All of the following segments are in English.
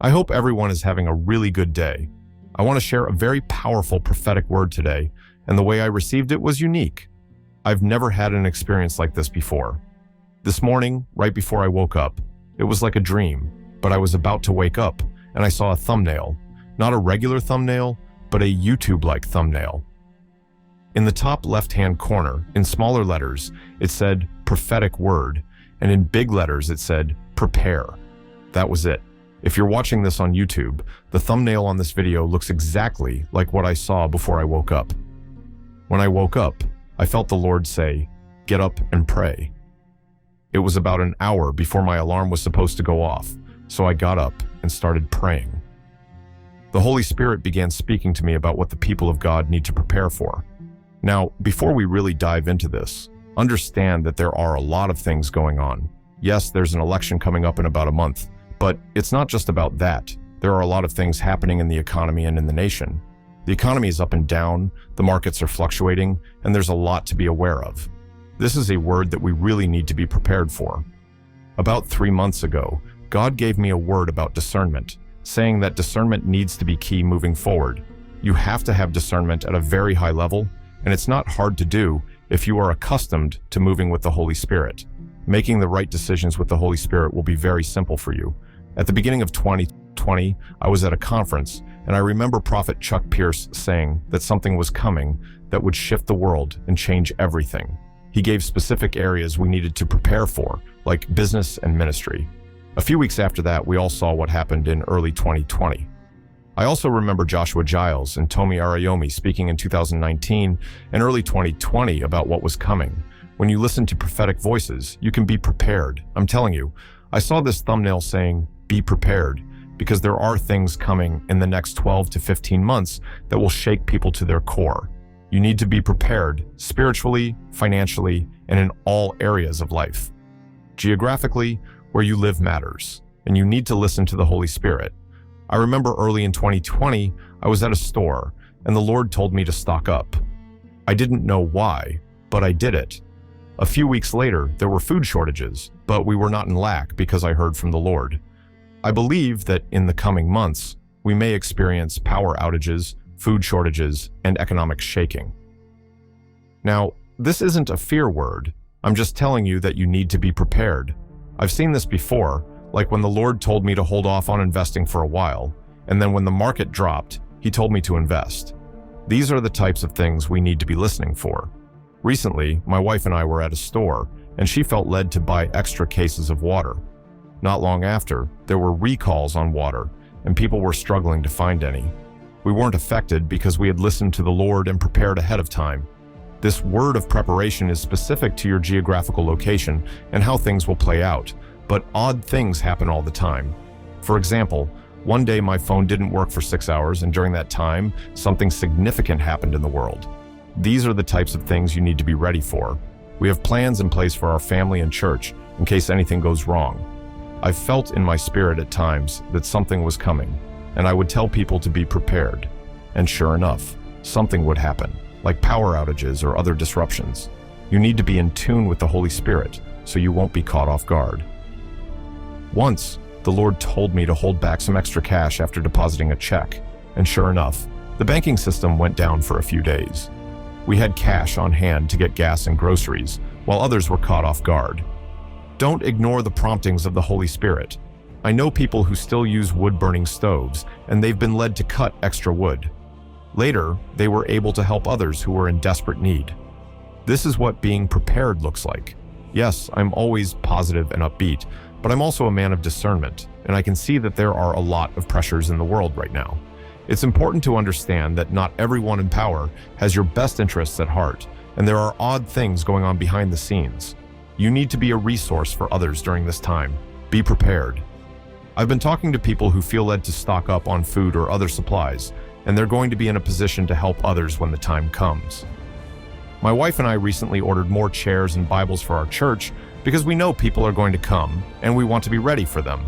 I hope everyone is having a really good day. I want to share a very powerful prophetic word today, and the way I received it was unique. I've never had an experience like this before. This morning, right before I woke up, it was like a dream, but I was about to wake up, and I saw a thumbnail. Not a regular thumbnail, but a YouTube-like thumbnail. In the top left-hand corner, in smaller letters, it said prophetic word, and in big letters it said prepare. That was it. If you're watching this on YouTube, the thumbnail on this video looks exactly like what I saw before I woke up. When I woke up, I felt the Lord say, "Get up and pray." It was about an hour before my alarm was supposed to go off, so I got up and started praying. The Holy Spirit began speaking to me about what the people of God need to prepare for. Now, before we really dive into this, understand that there are a lot of things going on. Yes, there's an election coming up in about a month, but it's not just about that. There are a lot of things happening in the economy and in the nation. The economy is up and down, the markets are fluctuating, and there's a lot to be aware of. This is a word that we really need to be prepared for. About 3 months ago, God gave me a word about discernment, saying that discernment needs to be key moving forward. You have to have discernment at a very high level, and it's not hard to do if you are accustomed to moving with the Holy Spirit. Making the right decisions with the Holy Spirit will be very simple for you. At the beginning of 2020, I was at a conference, and I remember Prophet Chuck Pierce saying that something was coming that would shift the world and change everything. He gave specific areas we needed to prepare for, like business and ministry. A few weeks after that, we all saw what happened in early 2020. I also remember Joshua Giles and Tomi Arayomi speaking in 2019 and early 2020 about what was coming. When you listen to prophetic voices, you can be prepared. I'm telling you, I saw this thumbnail saying, "Be prepared," because there are things coming in the next 12 to 15 months that will shake people to their core. You need to be prepared spiritually, financially, and in all areas of life. Geographically, where you live matters, and you need to listen to the Holy Spirit. I remember early in 2020, I was at a store, and the Lord told me to stock up. I didn't know why, but I did it. A few weeks later, there were food shortages, but we were not in lack because I heard from the Lord. I believe that in the coming months, we may experience power outages, food shortages, and economic shaking. Now, this isn't a fear word. I'm just telling you that you need to be prepared. I've seen this before, like when the Lord told me to hold off on investing for a while, and then when the market dropped, He told me to invest. These are the types of things we need to be listening for. Recently, my wife and I were at a store, and she felt led to buy extra cases of water. Not long after, there were recalls on water, and people were struggling to find any. We weren't affected because we had listened to the Lord and prepared ahead of time. This word of preparation is specific to your geographical location and how things will play out, but odd things happen all the time. For example, one day my phone didn't work for 6 hours, and during that time, something significant happened in the world. These are the types of things you need to be ready for. We have plans in place for our family and church in case anything goes wrong. I've felt in my spirit at times that something was coming, and I would tell people to be prepared. And sure enough, something would happen, like power outages or other disruptions. You need to be in tune with the Holy Spirit so you won't be caught off guard. Once, the Lord told me to hold back some extra cash after depositing a check, and sure enough, the banking system went down for a few days. We had cash on hand to get gas and groceries, while others were caught off guard. Don't ignore the promptings of the Holy Spirit. I know people who still use wood-burning stoves, and they've been led to cut extra wood. Later, they were able to help others who were in desperate need. This is what being prepared looks like. Yes, I'm always positive and upbeat, but I'm also a man of discernment, and I can see that there are a lot of pressures in the world right now. It's important to understand that not everyone in power has your best interests at heart, and there are odd things going on behind the scenes. You need to be a resource for others during this time. Be prepared. I've been talking to people who feel led to stock up on food or other supplies, and they're going to be in a position to help others when the time comes. My wife and I recently ordered more chairs and Bibles for our church because we know people are going to come, and we want to be ready for them.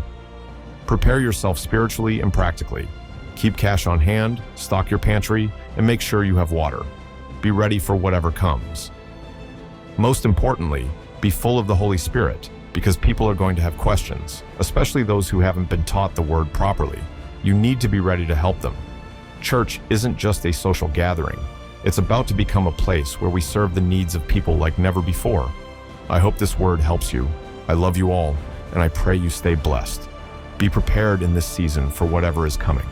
Prepare yourself spiritually and practically. Keep cash on hand, stock your pantry, and make sure you have water. Be ready for whatever comes. Most importantly, be full of the Holy Spirit, because people are going to have questions, especially those who haven't been taught the word properly. You need to be ready to help them. Church isn't just a social gathering. It's about to become a place where we serve the needs of people like never before. I hope this word helps you. I love you all, and I pray you stay blessed. Be prepared in this season for whatever is coming.